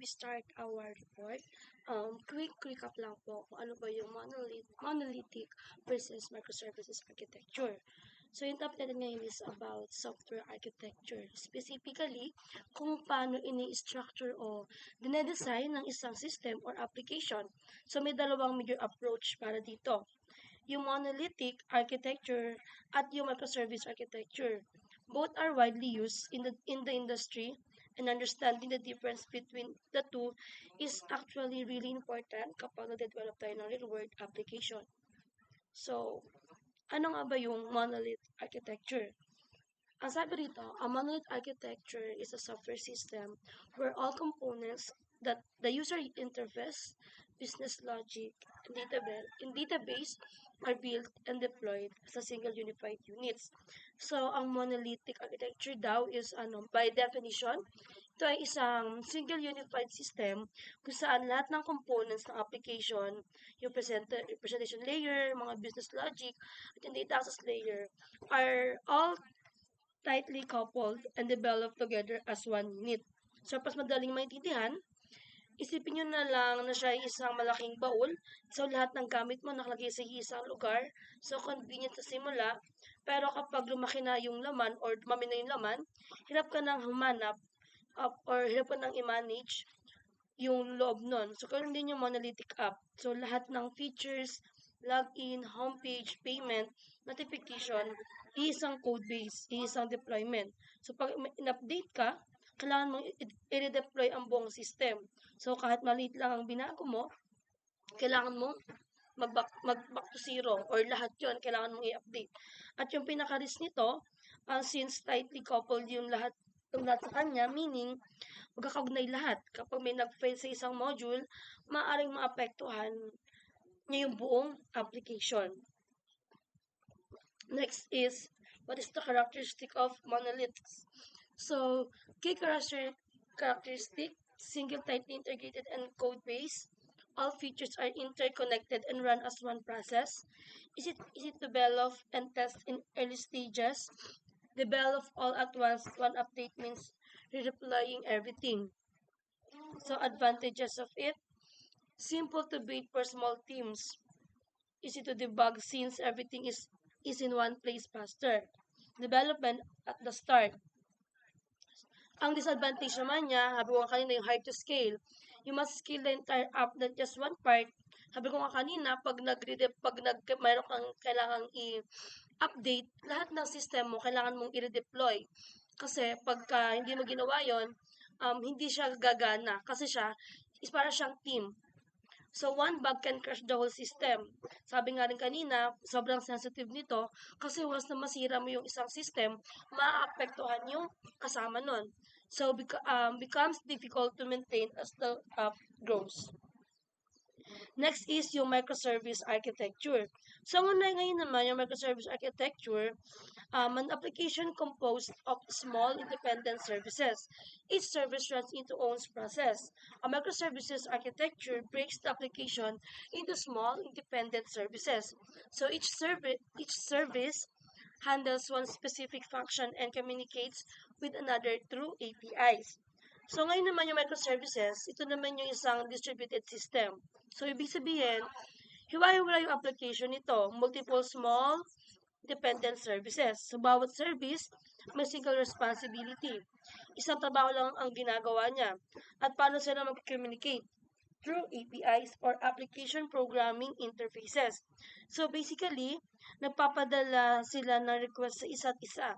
we start our report, quick recap lang po kung ano ba yung monolithic versus microservices architecture. So, yung topic natin ngayon is about software architecture. Specifically, kung paano ini-structure o dinedesign ng isang system or application. So, may dalawang major approach para dito. Yung monolithic architecture at yung microservice architecture. Both are widely used in the industry, and understanding the difference between the two is actually really important kapag nag-develop tayo ng real-world application. So, ano nga ba yung monolith architecture? Ang sabi rito, a monolith architecture is a software system where all components that the user interface, business logic, and database are built and deployed as a single unified units. So, ang monolithic architecture daw is by definition, ito ay isang single unified system kung saan lahat ng components ng application, yung presentation layer, mga business logic, at yung data access layer are all tightly coupled and developed together as one unit. So, pas madaling maintindihan, isipin nyo na lang na siya ay isang malaking baul. So, lahat ng gamit mo nakalagay sa isang lugar. So, convenient sa simula. Pero kapag lumaki na yung laman or dumami na yung laman, hirap ka nang humanap or hirap ka nang i-manage yung loob nun. So, ganun din yung monolithic app. So, lahat ng features, login, homepage, payment, notification, iisang code base, iisang deployment. So, pag in-update ka, kailangan mong i-redeploy ang buong system. So, kahit maliit lang ang binago mo, kailangan mong mag-back to zero or lahat yon kailangan mong i-update. At yung pinaka-risk nito, since tightly coupled yung lahat sa kanya, meaning magkakaugnay lahat. Kapag may nag-fail sa isang module, maaaring maapektuhan niya yung buong application. Next is, what is the characteristic of monoliths? So, key characteristic, single tightly integrated and code base. All features are interconnected and run as one process. Easy to develop and test in early stages. Develop all at once. One update means redeploying everything. So, advantages of it, simple to build for small teams. Easy to debug since everything is in one place faster. Development at the start. Ang disadvantage naman niya, sabi ko kanina yung hard to scale. You must scale the entire app, not just one part. Sabi ko nga kanina, mayroon kang kailangang i-update, lahat ng system mo, kailangan mong i-redeploy. Kasi pagka hindi mo ginawa yon, hindi siya gagana. Kasi siya, is para siyang team. So, one bug can crash the whole system. Sabi nga rin kanina, sobrang sensitive nito kasi once na masira mo yung isang system, maaapektuhan yung kasama nun. So, becomes difficult to maintain as the app grows. Next is yung microservice architecture. So, ngayon naman yung microservice architecture, an application composed of small independent services. Each service runs into its process. A microservices architecture breaks the application into small independent services. So each service handles one specific function and communicates with another through APIs. So ngayon naman yung microservices, ito naman yung isang distributed system. So ibig sabihin, hiwa-hiwala yung application nito, multiple small dependent services. So, bawat service, may single responsibility. Isang trabaho lang ang ginagawa niya. At paano sila mag-communicate? Through APIs or application programming interfaces. So, basically, nagpapadala sila ng request sa isa't isa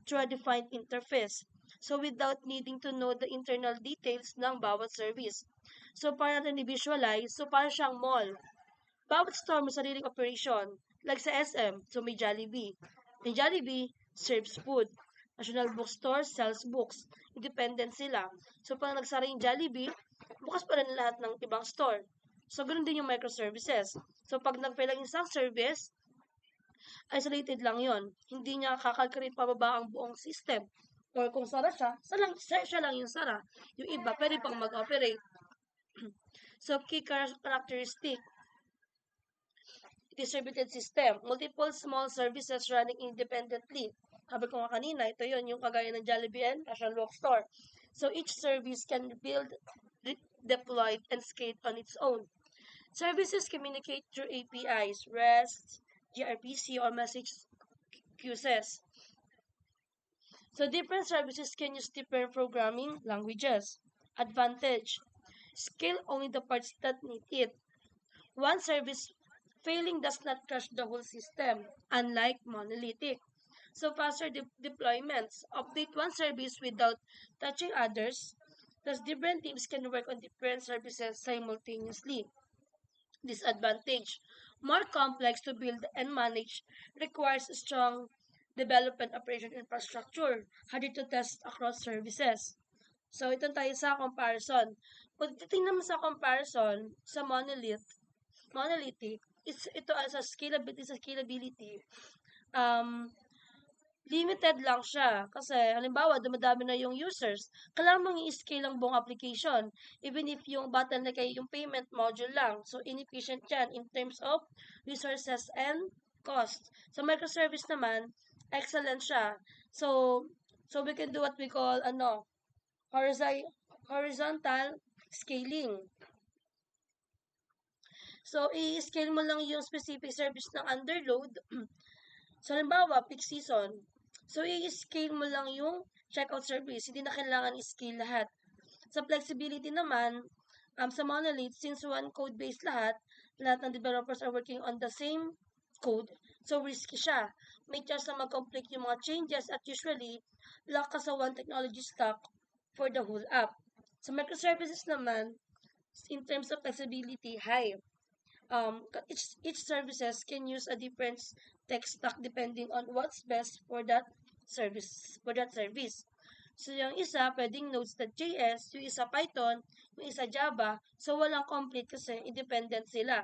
through a defined interface. So, without needing to know the internal details ng bawat service. So, para natin i-visualize, so para siyang mall. Bawat store may sariling operation. Like sa SM, so may Jollibee. May Jollibee serves food. National Bookstore sells books. Independent sila. So, pag nagsara yung Jollibee, bukas pa rin lahat ng ibang store. So, ganoon din yung microservices. So, pag nag-fail ang isang service, isolated lang yon. Hindi niya kakalkulate pababa ang buong system. Or kung sara siya, siya lang yung sara. Yung iba, pwede pang mag-operate. So, key characteristic, distributed system. Multiple small services running independently. Sabi ko nga kanina, ito yon yung kagaya ng Jollibee and National Bookstore. So, each service can build deployed, and scaled on its own. Services communicate through APIs, REST, gRPC, or message queues. So different services can use different programming languages. Advantage: scale only the parts that need it. One service failing does not crash the whole system, unlike monolithic. So faster deployments. Update one service without touching others. Thus different teams can work on different services simultaneously. Disadvantage: more complex to build and manage, requires a strong development operation infrastructure, harder to test across services. So ito tayo sa comparison. Kung titingnan mo sa comparison sa monolithic, ito as a scalability, um, limited lang siya. Kasi, halimbawa, dumadami na yung users. Kailangan mong i-scale ang buong application. Even if yung bottleneck ay yung payment module lang. So, inefficient yan in terms of resources and cost. Sa microservice naman, excellent siya. So we can do what we call, horizontal scaling. So, i-scale mo lang yung specific service ng underload. So, halimbawa, peak season. So, i-scale mo lang yung checkout service. Hindi na kailangan i-scale lahat. Sa flexibility naman, sa monolith, since one code base lahat ng developers are working on the same code, so risky siya. May chance na mag-complete yung mga changes at usually, lock ka sa one technology stack for the whole app. Sa microservices naman, in terms of flexibility, high. Each services can use a different tech stack depending on what's best for that service. So, yung isa, pwedeng Node.js, yung isa Python, yung isa Java, so walang complete kasi independent sila.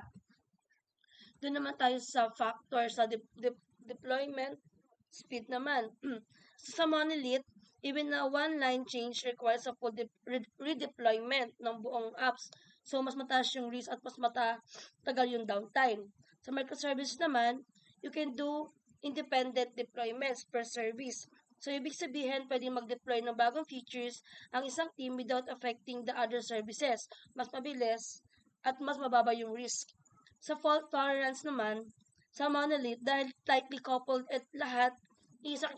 Doon naman tayo sa factor sa deployment speed naman. Sa monolith, even na one line change requires a full redeployment ng buong apps. So, mas mataas yung risk at mas matagal yung downtime. Sa microservice naman, you can do independent deployments per service. So, ibig sabihin, pwedeng mag-deploy ng bagong features ang isang team without affecting the other services. Mas mabilis at mas mababa yung risk. Sa fault tolerance naman, sa monolith, dahil tightly coupled at lahat, isang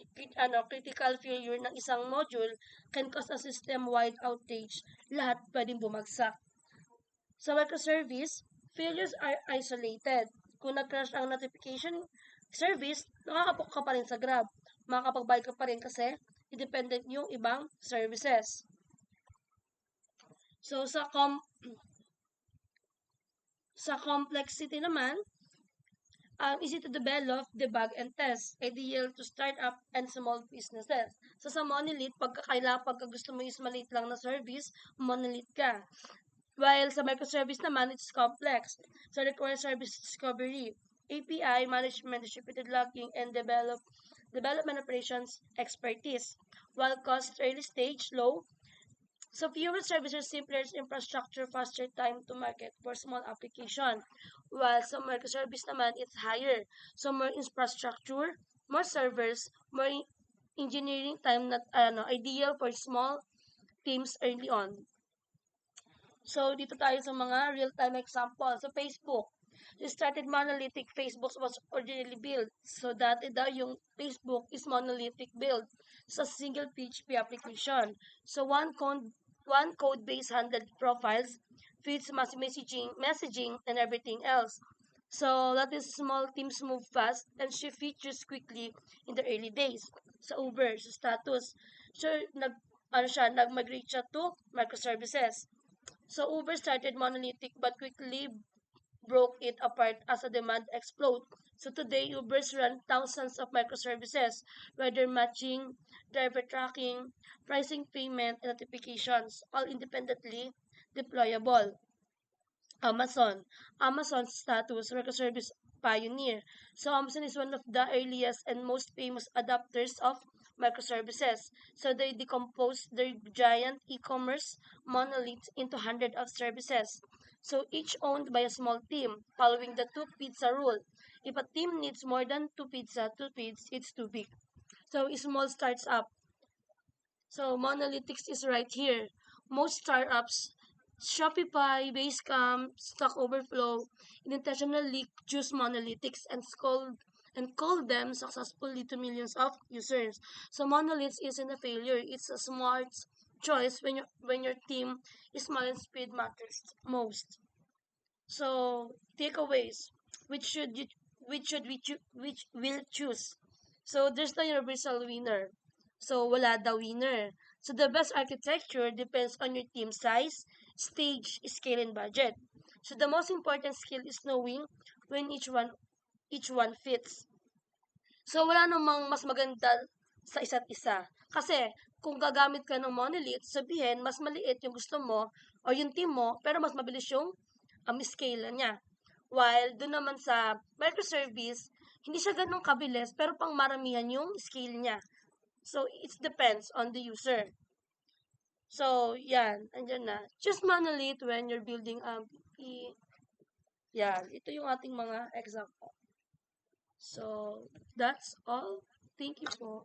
critical failure ng isang module can cause a system-wide outage. Lahat pwedeng bumagsak. Sa microservice, failures are isolated. Kung nag-crash ang notification service, nakakabook ka pa rin sa Grab. Makakapag-buy ka pa rin kasi independent yung ibang services. So, sa complexity naman, easy to develop, debug, and test. Ideal to start-up and small businesses. So, sa monolith, pagka gusto mo is maliit lang na service, monolith ka. While sa microservice naman, it's complex. So, requires service discovery, API, management, distributed logging, and development operations expertise. While cost early stage, low. So, fewer services, simpler infrastructure, faster time to market for small application. While sa microservice naman, it's higher. So, more infrastructure, more servers, more engineering time, not ideal for small teams early on. So, dito tayo sa mga real-time example. So, Facebook. They started monolithic. Facebook was originally built. So, dati daw yung Facebook is monolithic build sa single PHP application. So, one code base handled profiles, feeds, messaging, and everything else. So, that is small teams move fast and shift features quickly in the early days. Sa Uber, sa status. So, nag-migrate siya to microservices. So Uber started monolithic but quickly broke it apart as the demand exploded. So today, Ubers run thousands of microservices, whether matching, driver tracking, pricing, payment, and notifications, all independently deployable. Amazon's status microservice pioneer. So Amazon is one of the earliest and most famous adopters of microservices. So they decomposed their giant e-commerce monolith into hundreds of services. So each owned by a small team, following the two pizza rule. If a team needs more than two pizzas, it's too big. So small starts up. So monolithics is right here. Most startups Shopify, Basecamp, Stack Overflow intentionally choose monolithics and call them successfully to millions of users. So monoliths isn't a failure; it's a smart choice when your team is small and speed matters most. So takeaways, which should you which will choose? So there's the universal winner. So wala the winner. So the best architecture depends on your team size, stage, scale, and budget. So the most important skill is knowing when each one fits. So wala namang mas maganda sa isa't isa. Kasi kung gagamit ka ng monolith, sabihin mas maliit yung gusto mo o yung team mo, pero mas mabilis yung scale niya. While doon naman sa microservice, hindi siya ganun kabilis, pero pang maramihan yung scale niya. So, it depends on the user. So, yan. Andyan na. Just monolith when you're building yan. Ito yung ating mga example. So, that's all. Thank you po.